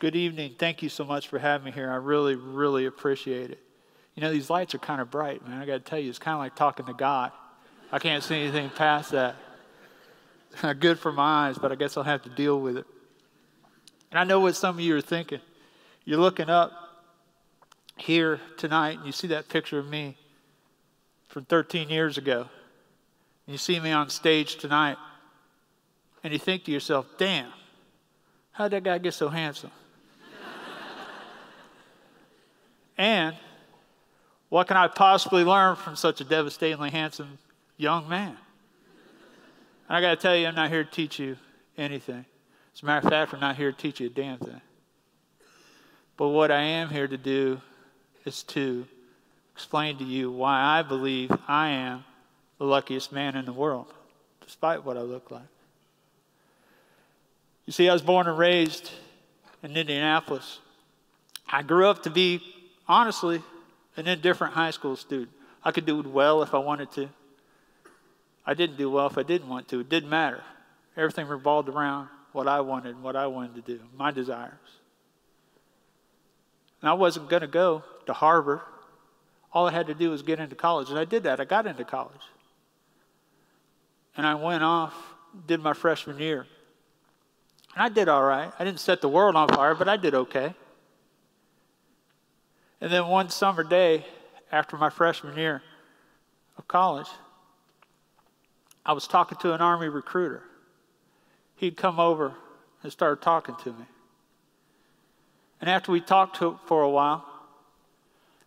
Good evening. Thank you so much for having me here. I really, really appreciate it. You know, these lights are kind of bright, man. I got to tell you, it's kind of like talking to God. I can't see anything past that. Good for my eyes, but I guess I'll have to deal with it. And I know what some of you are thinking. You're looking up here tonight, and you see that picture of me from 13 years ago. And you see me on stage tonight, and you think to yourself, damn, how did that guy get so handsome? And what can I possibly learn from such a devastatingly handsome young man? And I got to tell you, I'm not here to teach you anything. As a matter of fact, I'm not here to teach you a damn thing. But what I am here to do is to explain to you why I believe I am the luckiest man in the world, despite what I look like. You see, I was born and raised in Indianapolis. I grew up to be, honestly, an indifferent high school student. I could do well if I wanted to. I didn't do well if I didn't want to. It didn't matter. Everything revolved around what I wanted and what I wanted to do, my desires. And I wasn't going to go to Harvard. All I had to do was get into college, and I did that. I got into college. And I went off, did my freshman year. And I did all right. I didn't set the world on fire, but I did okay. And then one summer day, after my freshman year of college, I was talking to an Army recruiter. He'd come over and started talking to me. And after we talked for a while,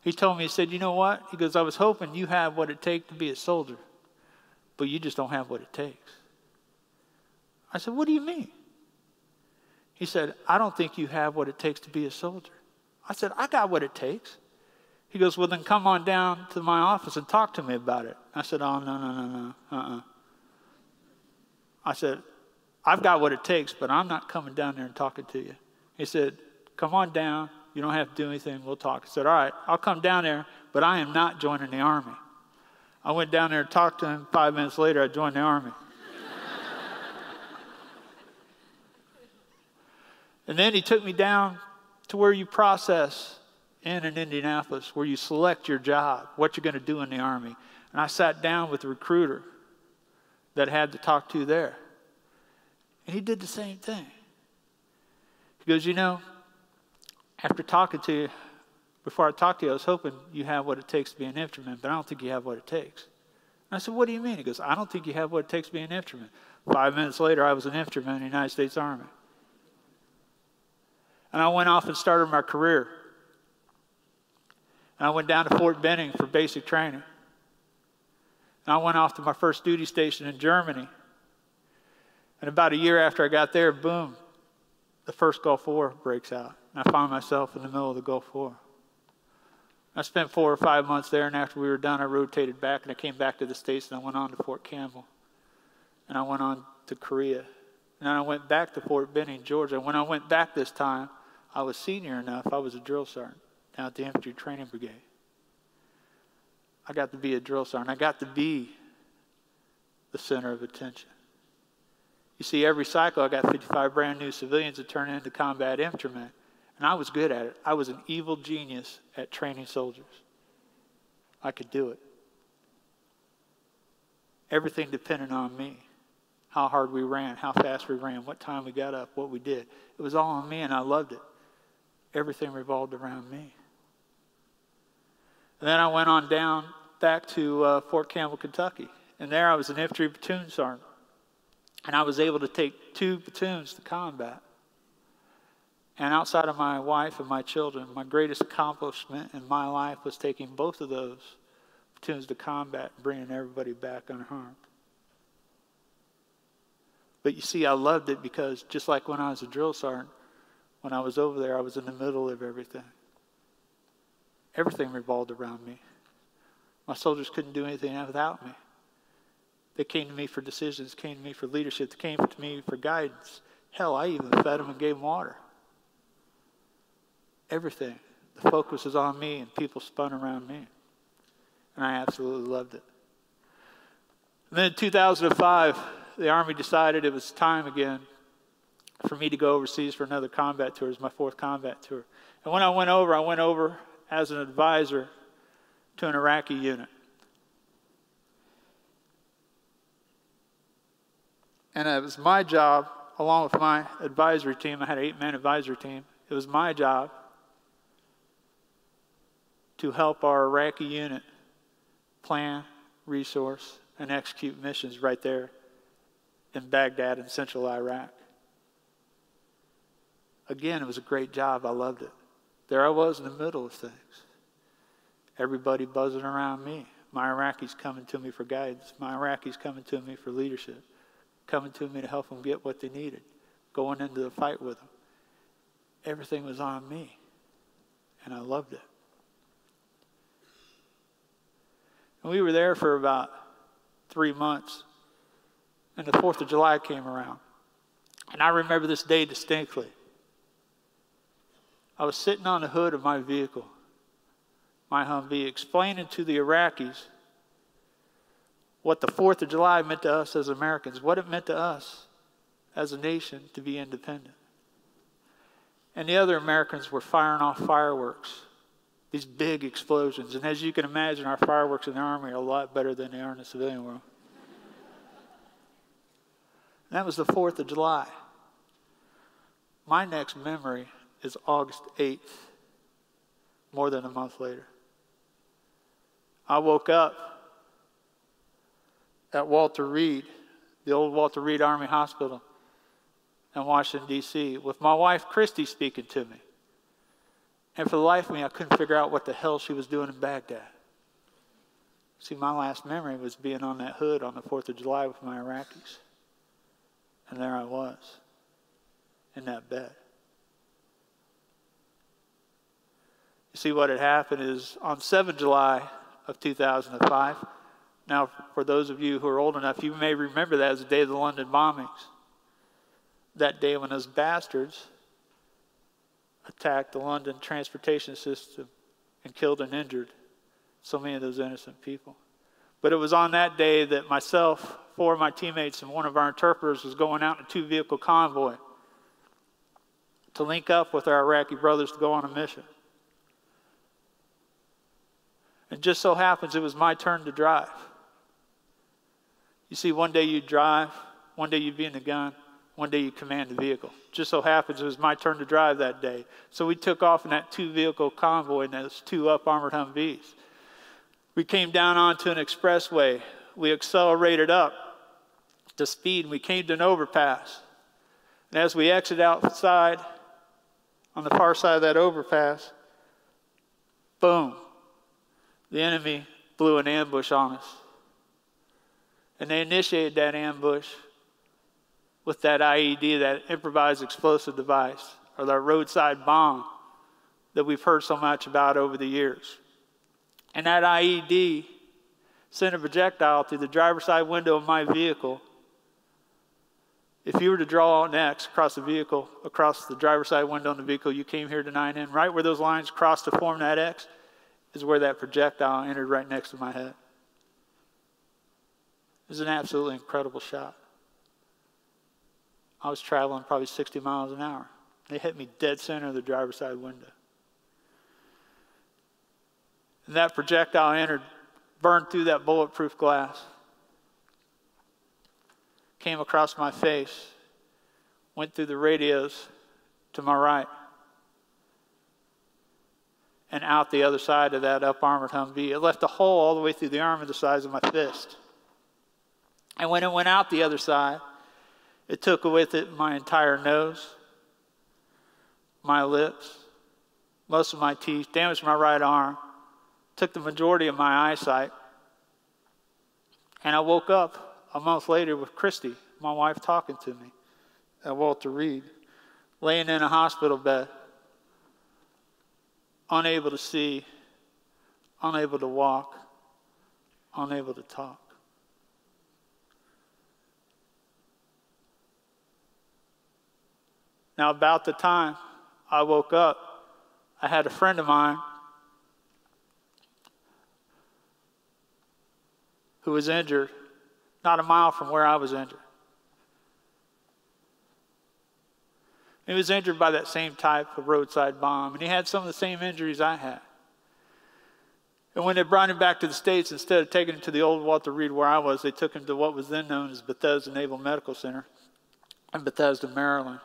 he told me, he said, you know what? He goes, I was hoping you have what it takes to be a soldier, but you just don't have what it takes. I said, what do you mean? He said, I don't think you have what it takes to be a soldier. I said, I got what it takes. He goes, well, then come on down to my office and talk to me about it. I said, oh, no. I said, I've got what it takes, but I'm not coming down there and talking to you. He said, come on down. You don't have to do anything. We'll talk. I said, all right, I'll come down there, but I am not joining the Army. I went down there and talked to him. 5 minutes later, I joined the Army. And then he took me down to where you process in Indianapolis, where you select your job, what you're going to do in the Army. And I sat down with the recruiter that I had to talk to there. And he did the same thing. He goes, you know, after talking to you, before I talked to you, I was hoping you have what it takes to be an infantryman, but I don't think you have what it takes. And I said, what do you mean? He goes, I don't think you have what it takes to be an infantryman. 5 minutes later, I was an infantryman in the United States Army. And I went off and started my career. And I went down to Fort Benning for basic training. And I went off to my first duty station in Germany. And about a year after I got there, boom, the first Gulf War breaks out. And I found myself in the middle of the Gulf War. I spent 4 or 5 months there, and after we were done, I rotated back, and I came back to the States, and I went on to Fort Campbell. And I went on to Korea. And then I went back to Fort Benning, Georgia. And when I went back this time, I was senior enough, I was a drill sergeant down at the Infantry Training Brigade. I got to be a drill sergeant. I got to be the center of attention. You see, every cycle, I got 55 brand new civilians that turn into combat infantrymen. And I was good at it. I was an evil genius at training soldiers. I could do it. Everything depended on me. How hard we ran, how fast we ran, what time we got up, what we did. It was all on me, and I loved it. Everything revolved around me. And then I went on down back to Fort Campbell, Kentucky. And there I was an infantry platoon sergeant. And I was able to take 2 platoons to combat. And outside of my wife and my children, my greatest accomplishment in my life was taking both of those platoons to combat and bringing everybody back unharmed. But you see, I loved it because just like when I was a drill sergeant, when I was over there, I was in the middle of everything. Everything revolved around me. My soldiers couldn't do anything without me. They came to me for decisions, came to me for leadership, they came to me for guidance. Hell, I even fed them and gave them water. Everything. The focus was on me, and people spun around me. And I absolutely loved it. And then in 2005, the Army decided it was time again for me to go overseas for another combat tour. It was my 4th combat tour. And when I went over as an advisor to an Iraqi unit. And it was my job, along with my advisory team, I had an 8-man advisory team, it was my job to help our Iraqi unit plan, resource, and execute missions right there in Baghdad in central Iraq. Again, it was a great job. I loved it. There I was in the middle of things. Everybody buzzing around me. My Iraqis coming to me for guidance. My Iraqis coming to me for leadership. Coming to me to help them get what they needed. Going into the fight with them. Everything was on me. And I loved it. And we were there for about 3 months. And the 4th of July came around. And I remember this day distinctly. I was sitting on the hood of my vehicle, my Humvee, explaining to the Iraqis what the 4th of July meant to us as Americans, what it meant to us as a nation to be independent. And the other Americans were firing off fireworks, these big explosions. And as you can imagine, our fireworks in the Army are a lot better than they are in the civilian world. And that was the 4th of July. My next memory is August 8th, more than a month later. I woke up at Walter Reed, the old Walter Reed Army Hospital in Washington, D.C., with my wife, Christy, speaking to me. And for the life of me, I couldn't figure out what the hell she was doing in Baghdad. See, my last memory was being on that hood on the 4th of July with my Iraqis. And there I was, in that bed. You see, what had happened is on 7 July of 2005, now for those of you who are old enough, you may remember that as the day of the London bombings. That day when those bastards attacked the London transportation system and killed and injured so many of those innocent people. But it was on that day that myself, 4 of my teammates, and one of our interpreters was going out in a 2-vehicle convoy to link up with our Iraqi brothers to go on a mission. And just so happens it was my turn to drive. You see, one day you drive, one day you'd be in the gun, one day you command the vehicle. Just so happens it was my turn to drive that day. So we took off in that 2-vehicle convoy in those 2 up-armored Humvees. We came down onto an expressway. We accelerated up to speed, and we came to an overpass. And as we exited outside, on the far side of that overpass, boom, the enemy blew an ambush on us. And they initiated that ambush with that IED, that improvised explosive device, or that roadside bomb that we've heard so much about over the years. And that IED sent a projectile through the driver's side window of my vehicle. If you were to draw an X across the vehicle, across the driver's side window in the vehicle you came here tonight in, right where those lines cross to form that X is where that projectile entered, right next to my head. It was an absolutely incredible shot. I was traveling probably 60 miles an hour. They hit me dead center of the driver's side window. And that projectile entered, burned through that bulletproof glass, came across my face, went through the radios to my right, and out the other side of that up-armored Humvee. It left a hole all the way through the arm of the size of my fist. And when it went out the other side, it took with it my entire nose, my lips, most of my teeth, damaged my right arm, took the majority of my eyesight. And I woke up a month later with Christy, my wife, talking to me at Walter Reed, laying in a hospital bed, unable to see, unable to walk, unable to talk. Now, about the time I woke up, I had a friend of mine who was injured, not a mile from where I was injured. He was injured by that same type of roadside bomb, and he had some of the same injuries I had. And when they brought him back to the States, instead of taking him to the old Walter Reed where I was, they took him to what was then known as Bethesda Naval Medical Center in Bethesda, Maryland,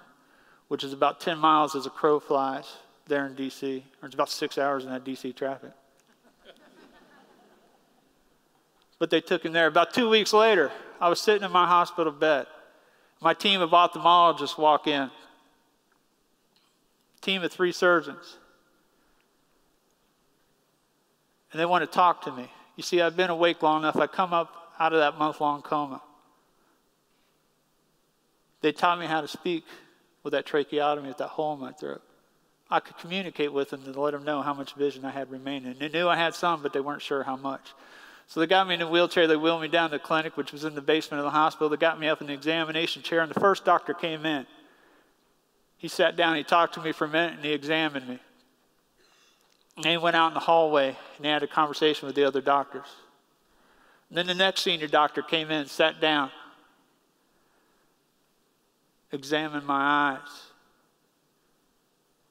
which is about 10 miles as a crow flies there in D.C., or it's about 6 hours in that D.C. traffic. But they took him there. About 2 weeks later, I was sitting in my hospital bed. My team of ophthalmologists walk in. Team of 3 surgeons. And they want to talk to me. You see, I've been awake long enough. I come up out of that month-long coma. They taught me how to speak with that tracheotomy, with that hole in my throat. I could communicate with them to let them know how much vision I had remaining. They knew I had some, but they weren't sure how much. So they got me in a wheelchair. They wheeled me down to the clinic, which was in the basement of the hospital. They got me up in the examination chair, and the first doctor came in. He sat down, he talked to me for a minute, and he examined me. And he went out in the hallway, and he had a conversation with the other doctors. And then the next senior doctor came in, sat down, examined my eyes,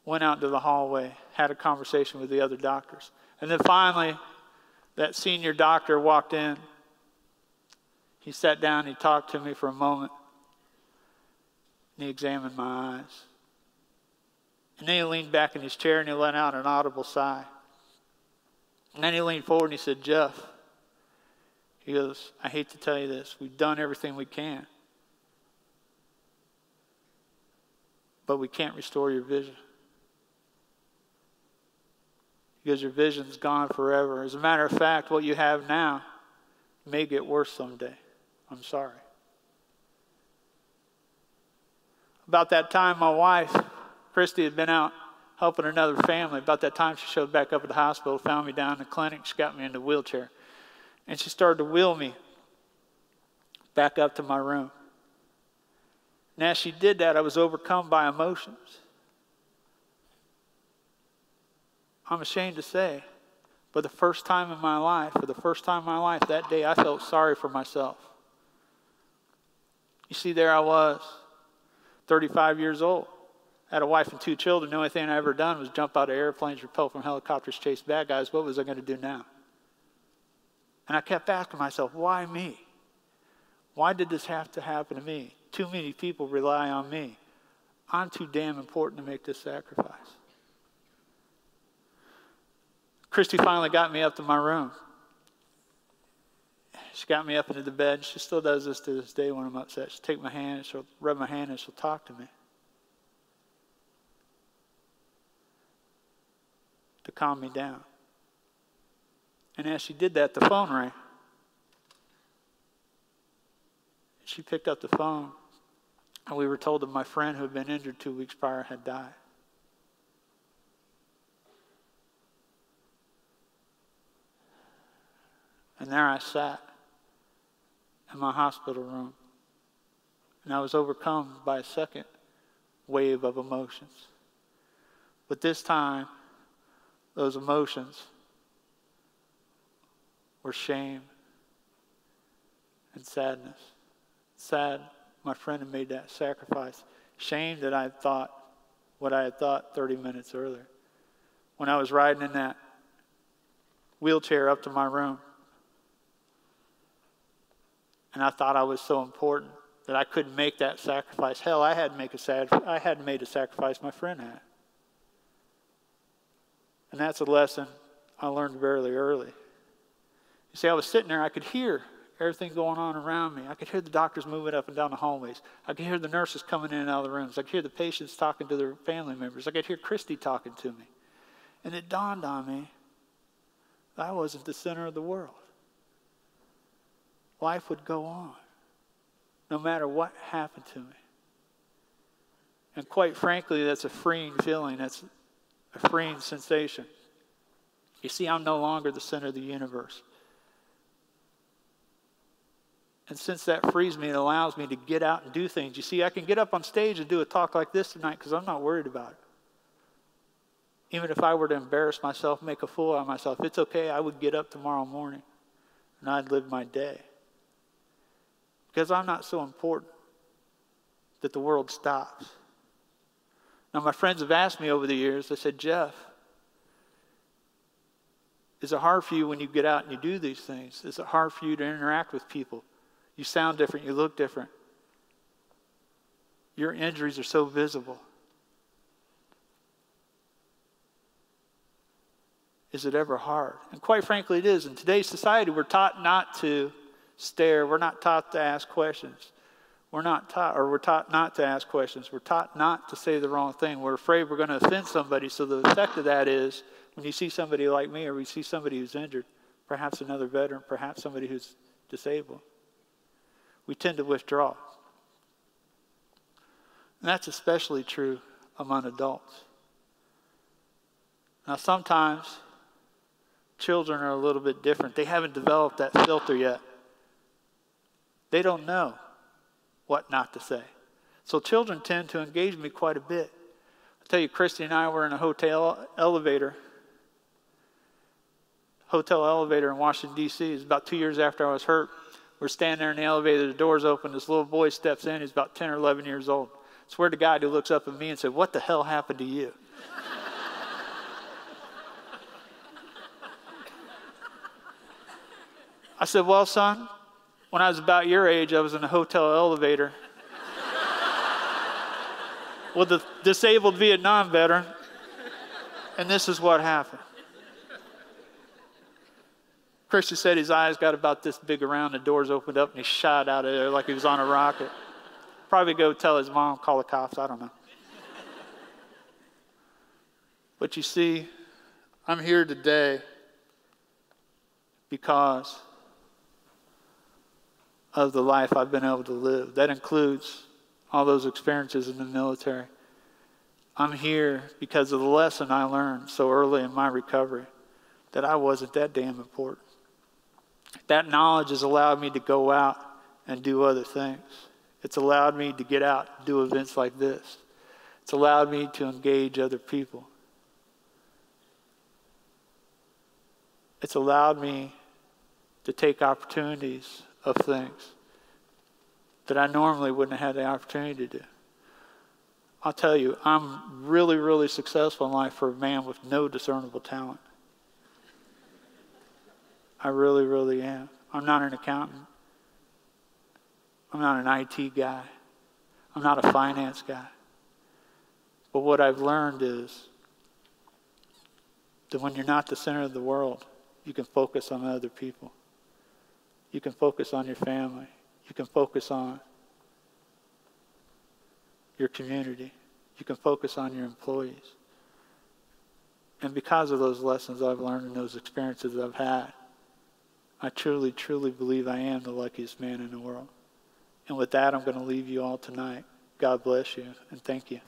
went out into the hallway, had a conversation with the other doctors. And then finally, that senior doctor walked in. He sat down, he talked to me for a moment, and he examined my eyes. And then he leaned back in his chair and he let out an audible sigh. And then he leaned forward and he said, "Jeff," he goes, "I hate to tell you this. We've done everything we can. But we can't restore your vision." He goes, "Your vision's gone forever. As a matter of fact, what you have now may get worse someday. I'm sorry." About that time, my wife, Christy, had been out helping another family. About that time, she showed back up at the hospital, found me down in the clinic. She got me in the wheelchair. And she started to wheel me back up to my room. And as she did that, I was overcome by emotions. I'm ashamed to say, but for the first time in my life, that day, I felt sorry for myself. You see, there I was, 35 years old. I had a wife and 2 children. The only thing I ever done was jump out of airplanes, rappel from helicopters, chase bad guys. What was I going to do now? And I kept asking myself, why me? Why did this have to happen to me? Too many people rely on me. I'm too damn important to make this sacrifice. Christy finally got me up to my room. She got me up into the bed. She still does this to this day when I'm upset. She'll take my hand, she'll rub my hand, and she'll talk to me. To calm me down. And as she did that, the phone rang. She picked up the phone, and we were told that my friend who had been injured 2 weeks prior had died. And there I sat in my hospital room, and I was overcome by a second wave of emotions. But this time, those emotions were shame and sadness. Sad, my friend had made that sacrifice. Shame that I had thought what I had thought 30 minutes earlier. When I was riding in that wheelchair up to my room, and I thought I was so important that I couldn't make that sacrifice. Hell, I hadn't made a sacrifice my friend had. And that's a lesson I learned very early. You see, I was sitting there, I could hear everything going on around me. I could hear the doctors moving up and down the hallways. I could hear the nurses coming in and out of the rooms. I could hear the patients talking to their family members. I could hear Christy talking to me. And it dawned on me that I wasn't the center of the world. Life would go on, no matter what happened to me. And quite frankly, that's a freeing feeling. That's a freeing sensation. You see, I'm no longer the center of the universe. And since that frees me, it allows me to get out and do things. You see, I can get up on stage and do a talk like this tonight because I'm not worried about it. Even if I were to embarrass myself, make a fool out of myself, it's okay. I would get up tomorrow morning and I'd live my day. Because I'm not so important that the world stops. Now, my friends have asked me over the years, they said, Jeff, is it hard for you when you get out and you do these things? Is it hard for you to interact with people? You sound different, you look different. Your injuries are so visible. Is it ever hard? And quite frankly, it is. In today's society, we're taught not to stare. We're not taught to ask questions. We're taught not to ask questions. We're taught not to say the wrong thing. We're afraid we're going to offend somebody. So the effect of that is, when you see somebody like me or we see somebody who's injured, perhaps another veteran, perhaps somebody who's disabled, we tend to withdraw. And that's especially true among adults. Now, sometimes children are a little bit different. They haven't developed that filter yet. They don't know what not to say. So children tend to engage me quite a bit. I'll tell you, Christy and I were in a hotel elevator in Washington, D.C. It was about 2 years after I was hurt. We're standing there in the elevator, the doors open, this little boy steps in, he's about 10 or 11 years old. I swear to God, he looks up at me and said, "What the hell happened to you?" I said, "Well, son, when I was about your age, I was in a hotel elevator with a disabled Vietnam veteran, and this is what happened." Christian said his eyes got about this big around, the doors opened up, and he shot out of there like he was on a rocket. Probably go tell his mom, call the cops, I don't know. But you see, I'm here today because of the life I've been able to live. That includes all those experiences in the military. I'm here because of the lesson I learned so early in my recovery, that I wasn't that damn important. That knowledge has allowed me to go out and do other things. It's allowed me to get out and do events like this. It's allowed me to engage other people. It's allowed me to take opportunities of things that I normally wouldn't have had the opportunity to do. I'll tell you, I'm really, really successful in life for a man with no discernible talent. I really, really am. I'm not an accountant. I'm not an IT guy. I'm not a finance guy. But what I've learned is that when you're not the center of the world, you can focus on other people. You can focus on your family. You can focus on your community. You can focus on your employees. And because of those lessons I've learned and those experiences I've had, I truly, truly believe I am the luckiest man in the world. And with that, I'm going to leave you all tonight. God bless you, and thank you.